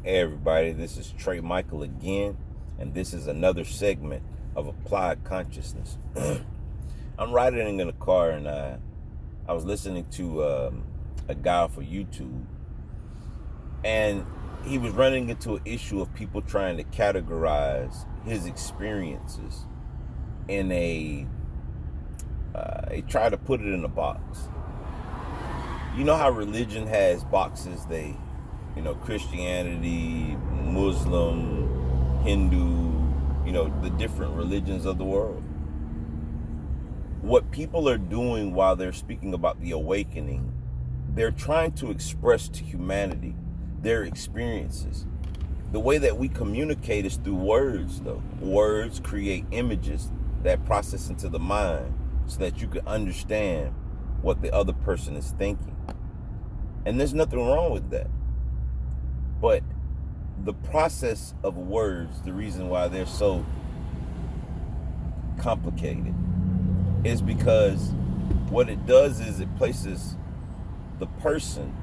Hey everybody, this is Trey Michael again, and this is another segment of Applied Consciousness. I'm riding in the car and I was listening to a guy for YouTube, and he was running into an issue of people trying to categorize his experiences in they try to put it in a box. You know how religion has boxes? Christianity, Muslim, Hindu, the different religions of the world. What people are doing while they're speaking about the awakening, they're trying to express to humanity their experiences. The way that we communicate is through words, though. Words create images that process into the mind so that you can understand what the other person is thinking. And there's nothing wrong with that. But the process of words, the reason why they're so complicated, is because what it does is it places the person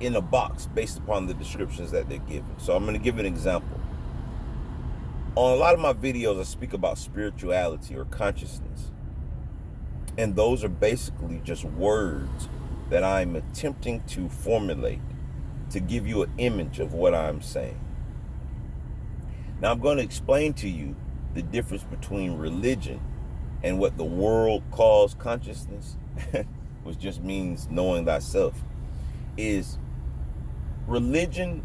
in a box based upon the descriptions that they're given. So I'm going to give an example. On a lot of my videos, I speak about spirituality or consciousness. And those are basically just words that I'm attempting to formulate to give you an image of what I'm saying. Now I'm going to explain to you the difference between religion and what the world calls consciousness, which just means knowing thyself. Is religion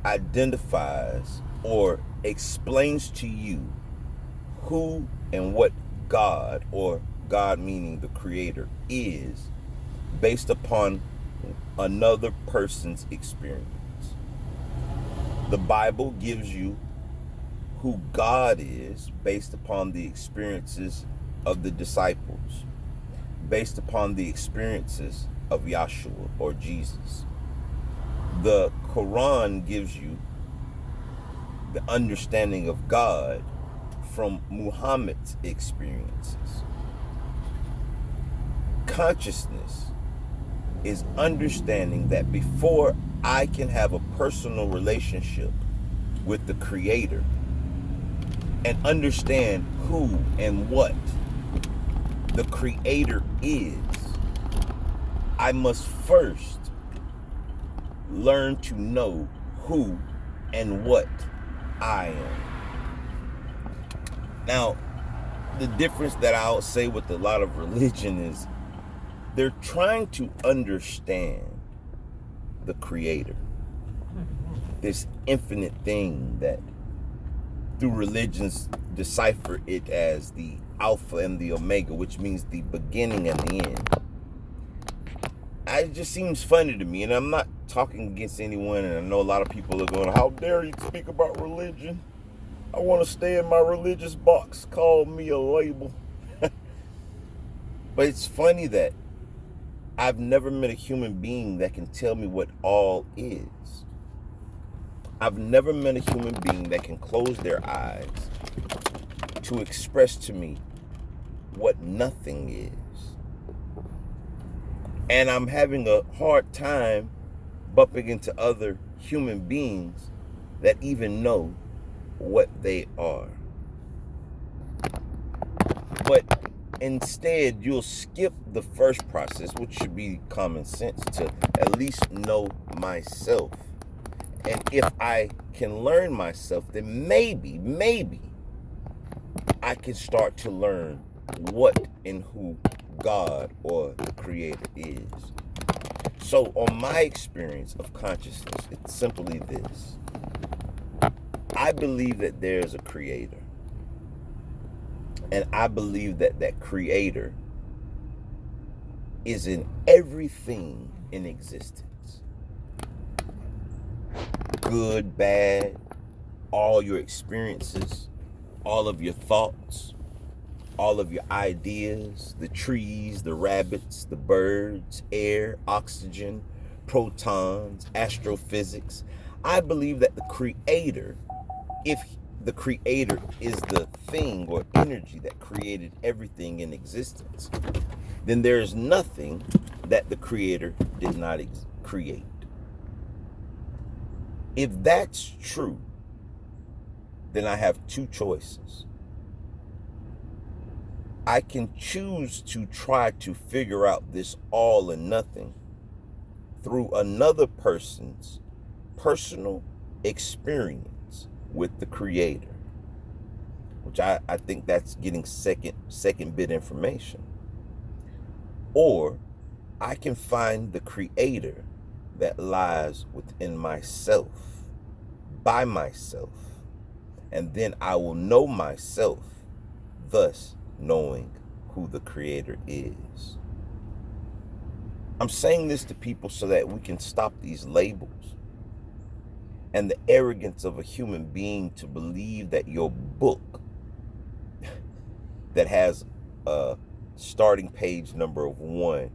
identifies or explains to you who and what God, or God meaning the Creator, is based upon another person's experience. The Bible gives you who God is based upon the experiences of the disciples, based upon the experiences of Yahshua or Jesus. The Quran gives you the understanding of God from Muhammad's experiences. Consciousness is understanding that before I can have a personal relationship with the Creator and understand who and what the Creator is, I must first learn to know who and what I am. Now, the difference that I'll say with a lot of religion is they're trying to understand the Creator, this infinite thing that through religions decipher it as the Alpha and the Omega, which means the beginning and the end. It just seems funny to me, and I'm not talking against anyone, and I know a lot of people are going, how dare you speak about religion? I want to stay in my religious box. Call me a label. But it's funny that I've never met a human being that can tell me what all is. I've never met a human being that can close their eyes to express to me what nothing is. And I'm having a hard time bumping into other human beings that even know what they are. But instead, you'll skip the first process, which should be common sense, to at least know myself. And if I can learn myself, then maybe I can start to learn what and who God or the Creator is. So on my experience of consciousness, it's simply this. I believe that there's a Creator. And I believe that that Creator is in everything in existence. Good, bad, all your experiences, all of your thoughts, all of your ideas, the trees, the rabbits, the birds, air, oxygen, protons, astrophysics. I believe that the Creator, if the Creator is the thing or energy that created everything in existence, then there is nothing that the Creator did not create. If that's true, then I have two choices. I can choose to try to figure out this all or nothing through another person's personal experience with the Creator, which I think that's getting second bit information. Or I can find the Creator that lies within myself, by myself, and then I will know myself, thus knowing who the Creator is. I'm saying this to people so that we can stop these labels and the arrogance of a human being to believe that your book that has a starting page number of 1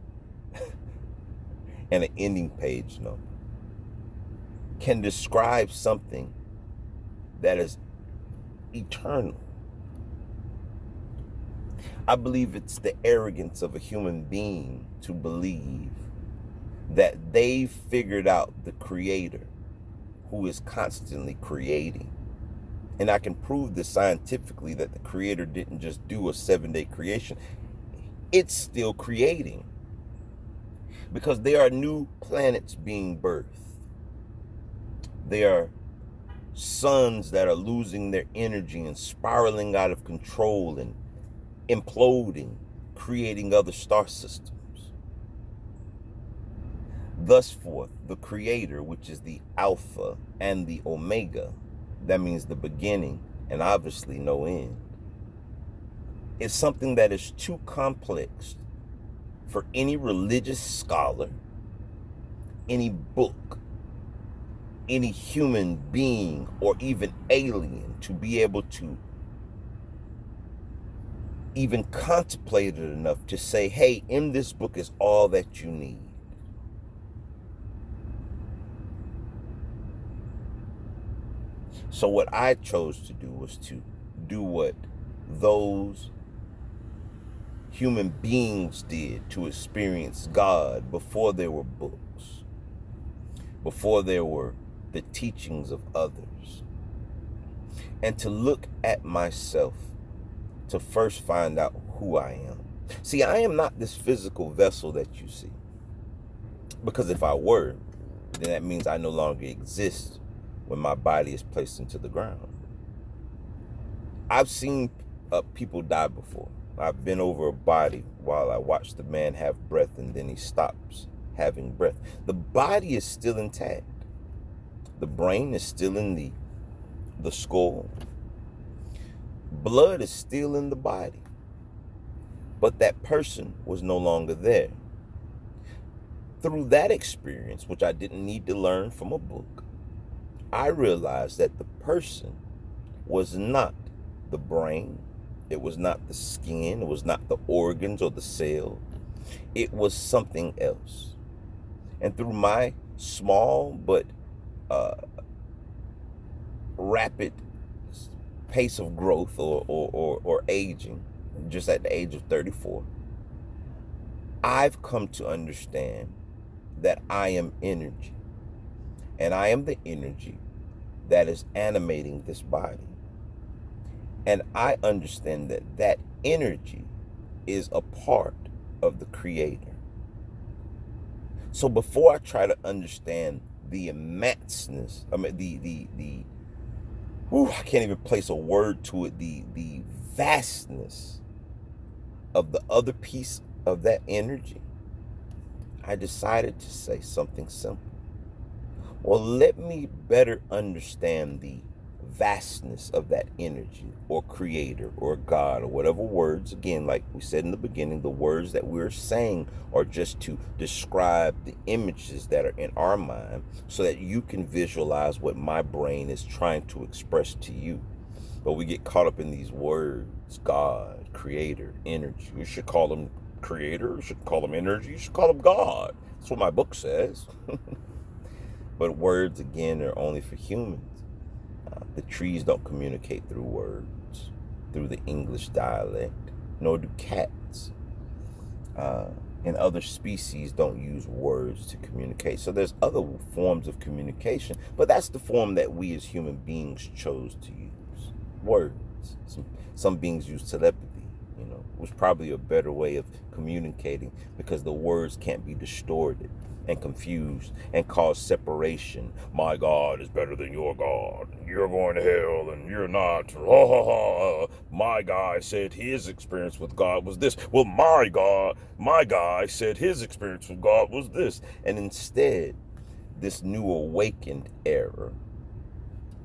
and an ending page number can describe something that is eternal. I believe it's the arrogance of a human being to believe that they've figured out the Creator who is constantly creating. And I can prove this scientifically, that the Creator didn't just do a 7-day creation. It's still creating. Because there are new planets being birthed. There are suns that are losing their energy and spiraling out of control and imploding, creating other star systems. Thus forth, the Creator, which is the Alpha and the Omega, that means the beginning and obviously no end, is something that is too complex for any religious scholar, any book, any human being, or even alien to be able to even contemplate it enough to say, hey, in this book is all that you need. So what I chose to do was to do what those human beings did to experience God before there were books, before there were the teachings of others, and to look at myself to first find out who I am. See, I am not this physical vessel that you see, because if I were, then that means I no longer exist when my body is placed into the ground. I've seen people die before. I've been over a body while I watch the man have breath and then he stops having breath. The body is still intact. The brain is still in the skull. Blood is still in the body. But that person was no longer there. Through that experience, which I didn't need to learn from a book, I realized that the person was not the brain. It was not the skin. It was not the organs or the cell. It was something else. And through my small but rapid pace of growth or aging, just at the age of 34, I've come to understand that I am energy. And I am the energy that is animating this body. And I understand that that energy is a part of the Creator. So before I try to understand the immenseness, I mean I can't even place a word to it, the vastness of the other piece of that energy, I decided to say something simple. Well, let me better understand the vastness of that energy or Creator or God or whatever words. Again, like we said in the beginning, the words that we're saying are just to describe the images that are in our mind so that you can visualize what my brain is trying to express to you. But we get caught up in these words: God, Creator, energy. You should call them Creator, you should call them energy, you should call them God. That's what my book says. But words, again, are only for humans. The trees don't communicate through words, through the English dialect, nor do cats. and other species don't use words to communicate. So there's other forms of communication, but that's the form that we as human beings chose to use. Words. Some beings use telepathy, which is probably a better way of communicating, because the words can't be distorted and confused and cause separation. My God is better than your God. You're going to hell and you're not. Ha ha ha. My guy said his experience with God was this. Well, my guy said his experience with God was this. And instead, this new awakened era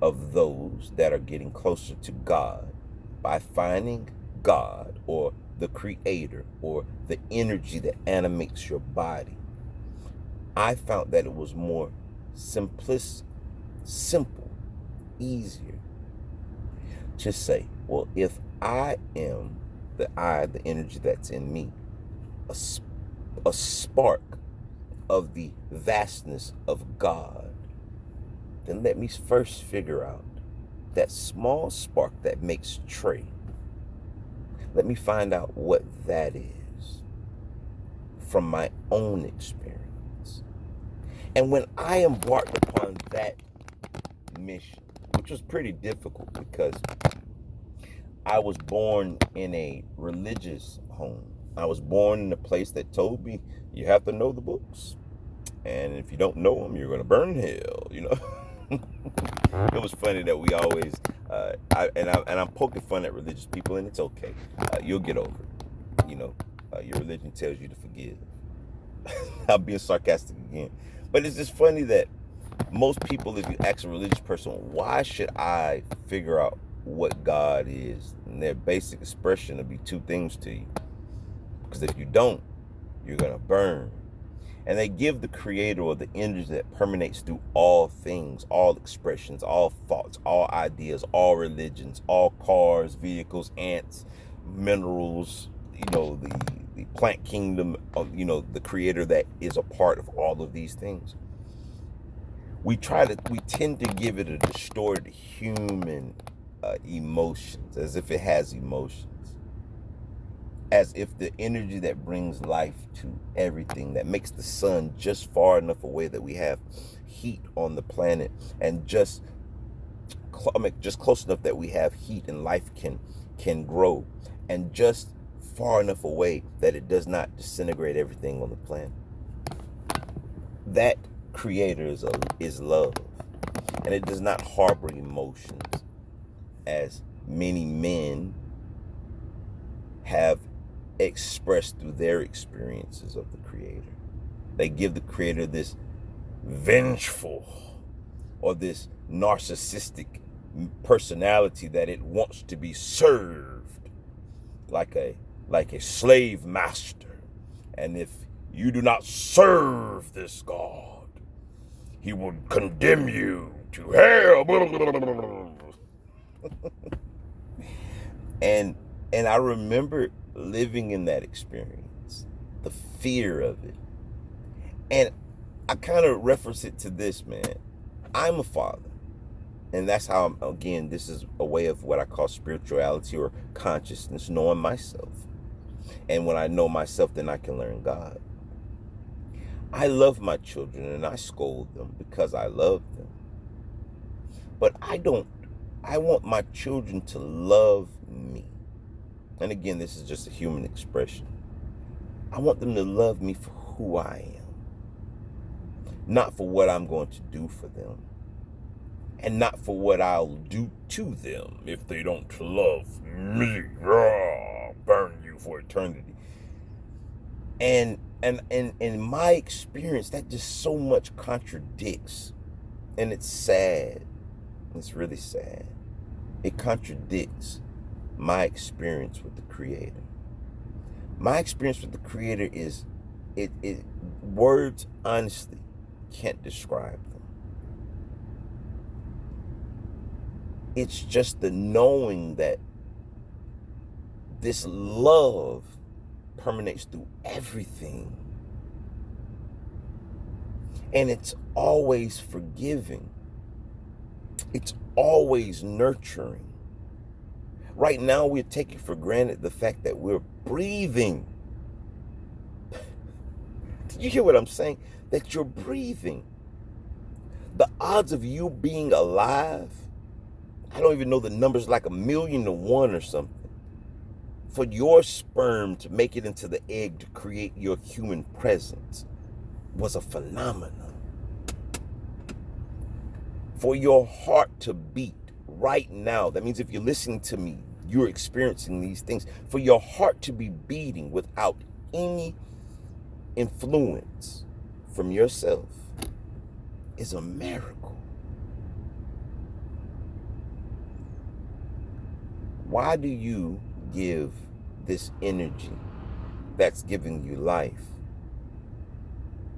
of those that are getting closer to God by finding God or the Creator or the energy that animates your body, I found that it was more simple, easier to say, well, if I am the energy that's in me, a spark of the vastness of God, then let me first figure out that small spark that makes Trey. Let me find out what that is from my own experience. And when I embarked upon that mission, which was pretty difficult because I was born in a religious home. I was born in a place that told me you have to know the books. And if you don't know them, you're going to burn in hell, It was funny that we always, I'm poking fun at religious people, and it's okay. You'll get over it. Your religion tells you to forgive. I'm being sarcastic again. But it's just funny that most people, if you ask a religious person, why should I figure out what God is? And their basic expression will be two things to you. Because if you don't, you're going to burn. And they give the Creator or the energy that permeates through all things, all expressions, all thoughts, all ideas, all religions, all cars, vehicles, ants, minerals, the plant kingdom, the Creator that is a part of all of these things. We tend to give it a distorted human emotions, as if it has emotions. As if the energy that brings life to everything, that makes the sun just far enough away that we have heat on the planet, and just close enough that we have heat and life can grow, and just far enough away that it does not disintegrate everything on the planet. That Creator is love, and it does not harbor emotions as many men have expressed through their experiences of the Creator. They give the Creator this vengeful or this narcissistic personality that it wants to be served like a slave master. And if you do not serve this God, he will condemn you to hell. And I remember living in that experience, the fear of it. And I kind of reference it to this, man. I'm a father. And that's how, again, this is a way of what I call spirituality or consciousness, knowing myself. And when I know myself, then I can learn God. I love my children and I scold them because I love them. But I want my children to love me. And again, this is just a human expression. I want them to love me for who I am, not for what I'm going to do for them, and not for what I'll do to them if they don't love me. Burn you for eternity. And in my experience, that just so much contradicts, and it's sad. It's really sad. It contradicts my experience with the Creator. My experience with the Creator is, words honestly can't describe them. It's just the knowing that this love permeates through everything. And it's always forgiving. It's always nurturing. Right now, we're taking for granted the fact that we're breathing. Did you hear what I'm saying? That you're breathing. The odds of you being alive, I don't even know the numbers, like 1,000,000 to 1 or something. For your sperm to make it into the egg to create your human presence was a phenomenon. For your heart to beat right now, that means if you're listening to me, you're experiencing these things. For your heart to be beating without any influence from yourself is a miracle. Why do you give this energy that's giving you life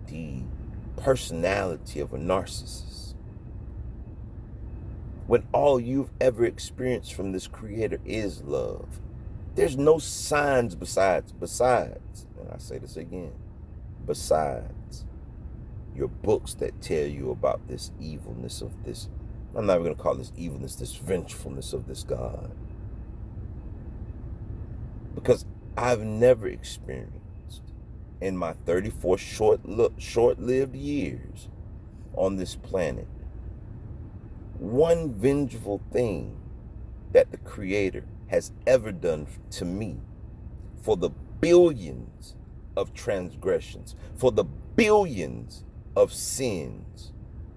the personality of a narcissist, when all you've ever experienced from this creator is love? There's no signs besides, and I say this again, besides your books that tell you about this evilness of this, I'm not even going to call this evilness, this vengefulness of this God. Because I've never experienced in my 34 short-lived years on this planet one vengeful thing that the Creator has ever done to me for the billions of transgressions, for the billions of sins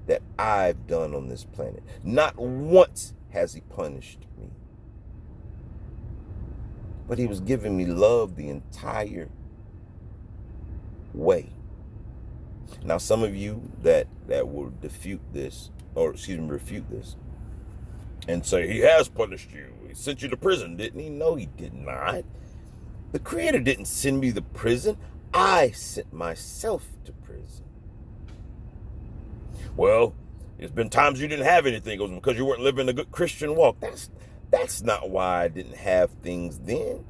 that I've done on this planet. Not once has he punished me, but he was giving me love the entire way. Now, some of you that will refute this and say, he has punished you. He sent you to prison, didn't he? No, he did not. The Creator didn't send me to prison. I sent myself to prison. Well, there's been times you didn't have anything. It was because you weren't living a good Christian walk. That's not why I didn't have things then.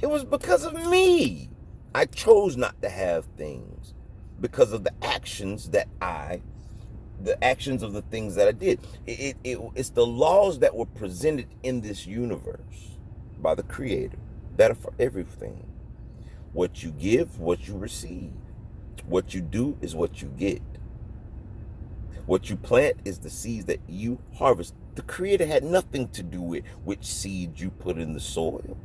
It was because of me. I chose not to have things because of the actions of the things that I did. It's the laws that were presented in this universe by the Creator that are for everything. What you give, what you receive. What you do is what you get. What you plant is the seeds that you harvest. The Creator had nothing to do with which seeds you put in the soil,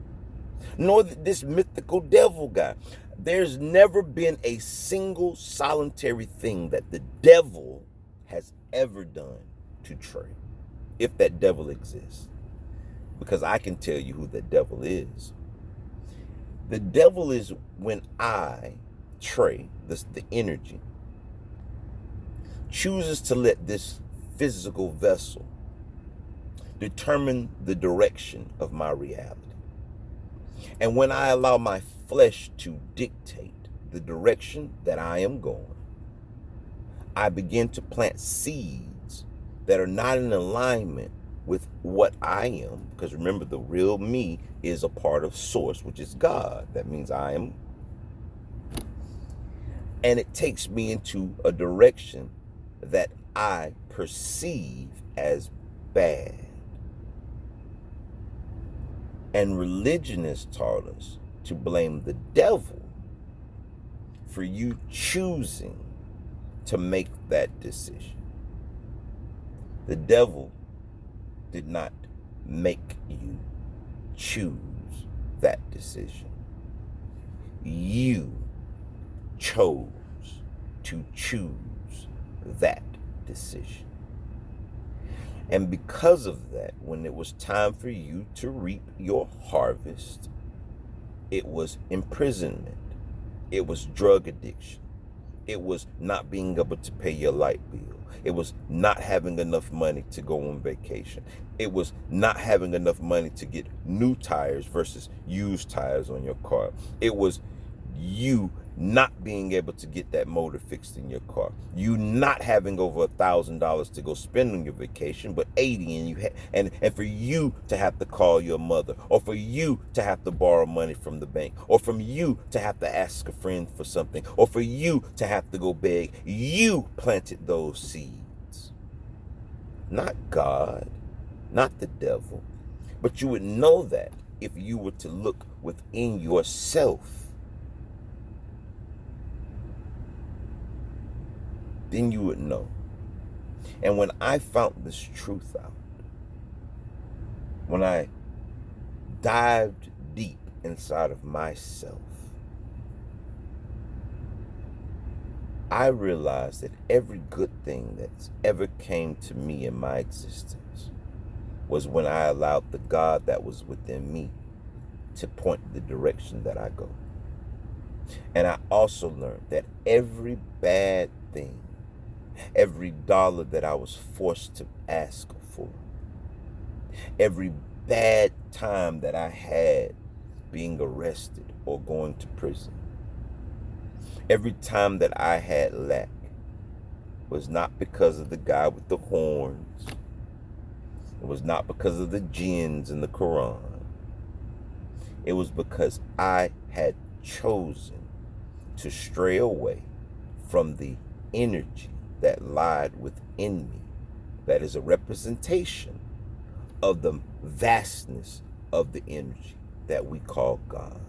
nor this mythical devil guy. There's never been a single solitary thing that the devil has ever done to Trey, if that devil exists. Because I can tell you who the devil is. The devil is when I, Trey, the energy, chooses to let this physical vessel determine the direction of my reality. And when I allow my flesh to dictate the direction that I am going, I begin to plant seeds that are not in alignment with what I am. Because remember, the real me is a part of Source, which is God. That means I am. And it takes me into a direction that I perceive as bad. And religion has taught us to blame the devil for you choosing to make that decision. The devil did not make you choose that decision. You chose to choose that decision. And because of that, when it was time for you to reap your harvest, it was imprisonment. It was drug addiction. It was not being able to pay your light bill. It was not having enough money to go on vacation. It was not having enough money to get new tires versus used tires on your car. It was you not being able to get that motor fixed in your car. You not having over $1,000 to go spend on your vacation, but 80, and and for you to have to call your mother, or for you to have to borrow money from the bank, or from you to have to ask a friend for something, or for you to have to go beg. You planted those seeds. Not God, not the devil. But you would know that if you were to look within yourself. then you would know. And when I found this truth out, when I dived deep inside of myself, I realized that every good thing that's ever came to me in my existence was when I allowed the God that was within me to point the direction that I go. And I also learned that every bad thing, every dollar that I was forced to ask for, every bad time that I had being arrested or going to prison, every time that I had lack was not because of the guy with the horns. It was not because of the jinns in the Quran. It was because I had chosen to stray away from the energy that lied within me, that is a representation of the vastness of the energy that we call God.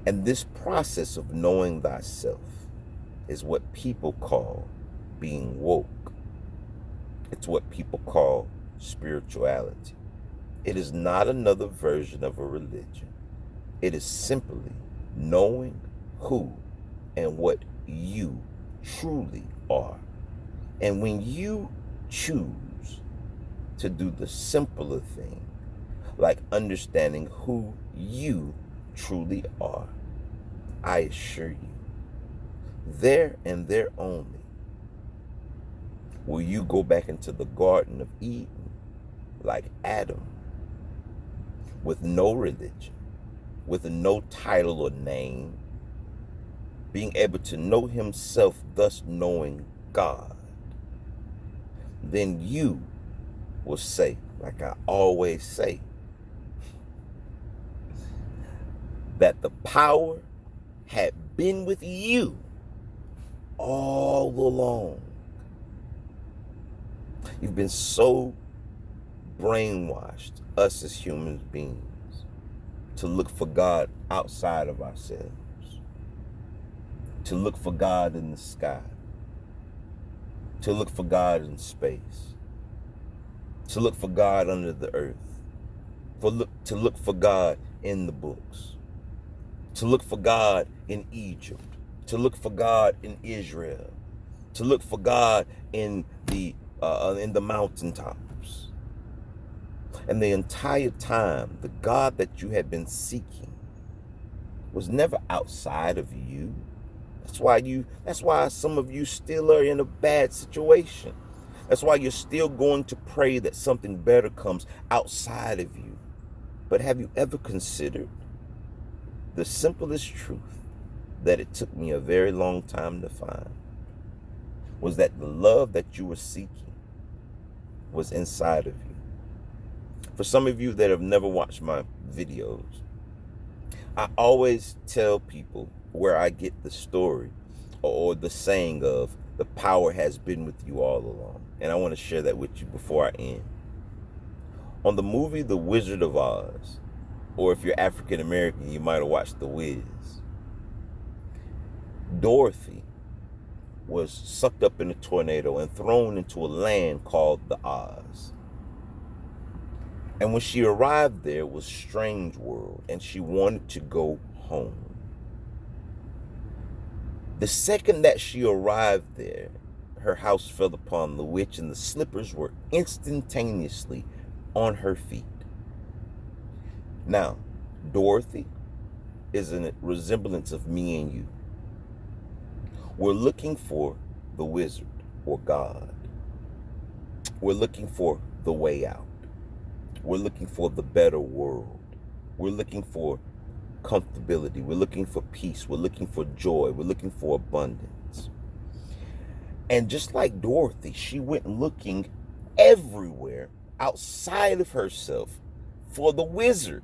And this process of knowing thyself is what people call being woke. It's what people call spirituality. It is not another version of a religion. It is simply knowing who and what you truly are. And when you choose to do the simpler thing, like understanding who you truly are, I assure you, there and there only will you go back into the Garden of Eden like Adam, with no religion, with no title or name, being able to know himself, thus knowing God. Then you will say, like I always say, that the power had been with you all along. You've been so brainwashed, us as human beings, to look for God outside of ourselves, to look for God in the sky, to look for God in space, to look for God under the earth, to look for God in the books, to look for God in Egypt, to look for God in Israel, to look for God in the mountaintops. And the entire time, the God that you had been seeking was never outside of you. That's why some of you still are in a bad situation. That's why you're still going to pray that something better comes outside of you. But have you ever considered the simplest truth that it took me a very long time to find? Was that the love that you were seeking was inside of you. For some of you that have never watched my videos, I always tell people where I get the story or the saying of the power has been with you all along. And I want to share that with you before I end. On the movie The Wizard of Oz, or if you're African American, you might have watched The Wiz, Dorothy was sucked up in a tornado and thrown into a land called the Oz. And when she arrived there, it was a strange world, and she wanted to go home. The second that she arrived there, her house fell upon the witch, and the slippers were instantaneously on her feet. Now, Dorothy is a resemblance of me and you. We're looking for the wizard or God. We're looking for the way out. We're looking for the better world. We're looking for comfortability. We're looking for peace. We're looking for joy. We're looking for abundance. And just like Dorothy, she went looking everywhere outside of herself for the wizard,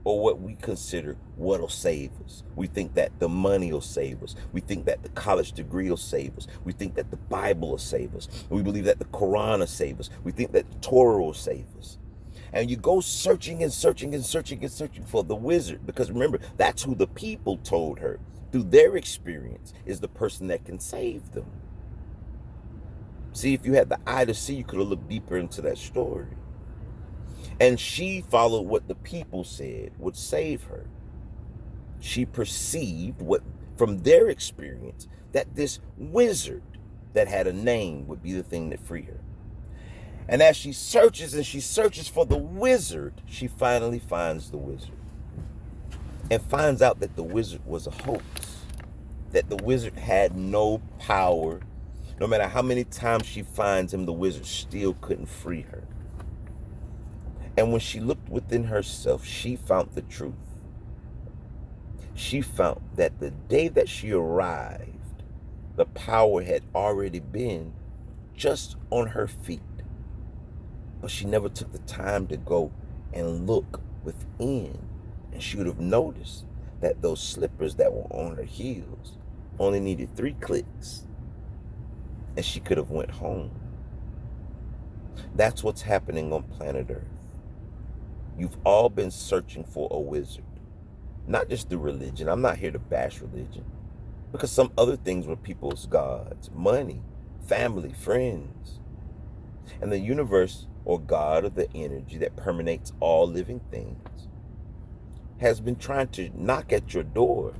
or what we consider what'll save us. We think that the money will save us. We think that the college degree will save us. We think that the Bible will save us. We believe that the Quran will save us. We think that the Torah will save us. And you go searching and searching and searching and searching for the wizard, because remember, that's who the people told her through their experience, is the person that can save them. See, if you had the eye to see, you could have looked deeper into that story. And she followed what the people said would save her. She perceived what, from their experience, that this wizard that had a name would be the thing that freed her. And as she searches and she searches for the wizard, she finally finds the wizard. And finds out that the wizard was a hoax. That the wizard had no power. No matter how many times she finds him, the wizard still couldn't free her. And when she looked within herself, she found the truth. She found that the day that she arrived, the power had already been just on her feet. But she never took the time to go and look within. And she would have noticed that those slippers that were on her heels only needed 3 clicks. And she could have went home. That's what's happening on planet Earth. You've all been searching for a wizard. Not just through religion. I'm not here to bash religion. Because some other things were people's gods. Money, family, friends. And the universe, or God, or the energy that permeates all living things, has been trying to knock at your door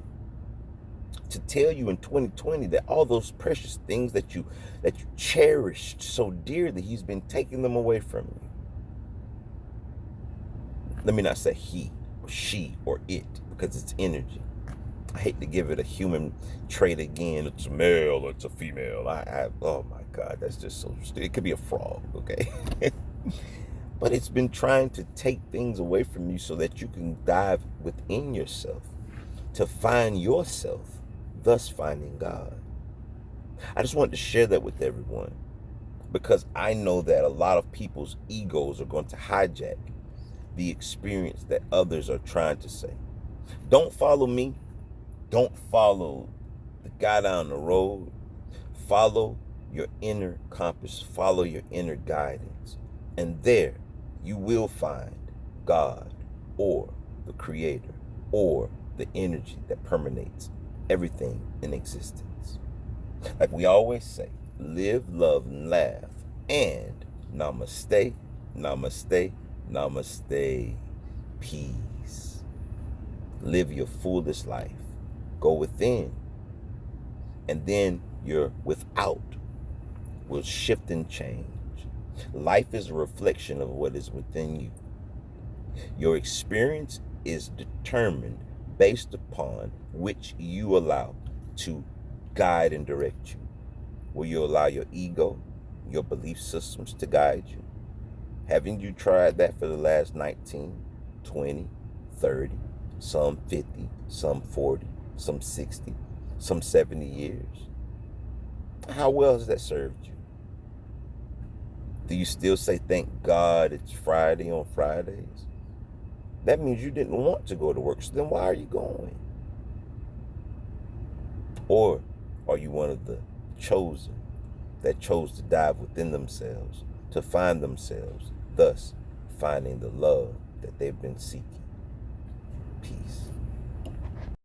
to tell you in 2020 that all those precious things that you cherished so dearly, he's been taking them away from you. Let me not say he or she or it, because it's energy. I hate to give it a human trait again. It's a male or it's a female. Oh my God, that's just so stupid. It could be a frog, okay? But it's been trying to take things away from you so that you can dive within yourself to find yourself, thus finding God. I just wanted to share that with everyone because I know that a lot of people's egos are going to hijack the experience that others are trying to say. Don't follow me. Don't follow the guy down the road. Follow your inner compass. Follow your inner guidance. And there you will find God or the Creator or the energy that permeates everything in existence. Like we always say, live, love, and laugh. And namaste, namaste, namaste. Peace. Live your fullest life. Go within. And then your without will shift and change. Life is a reflection of what is within you. Your experience is determined based upon which you allow to guide and direct you. Will you allow your ego, your belief systems to guide you? Haven't you tried that for the last 19, 20, 30, some 50, some 40, some 60, some 70 years? How well has that served you? Do you still say, thank God it's Friday on Fridays? That means you didn't want to go to work, so then why are you going? Or are you one of the chosen that chose to dive within themselves, to find themselves, thus finding the love that they've been seeking? Peace.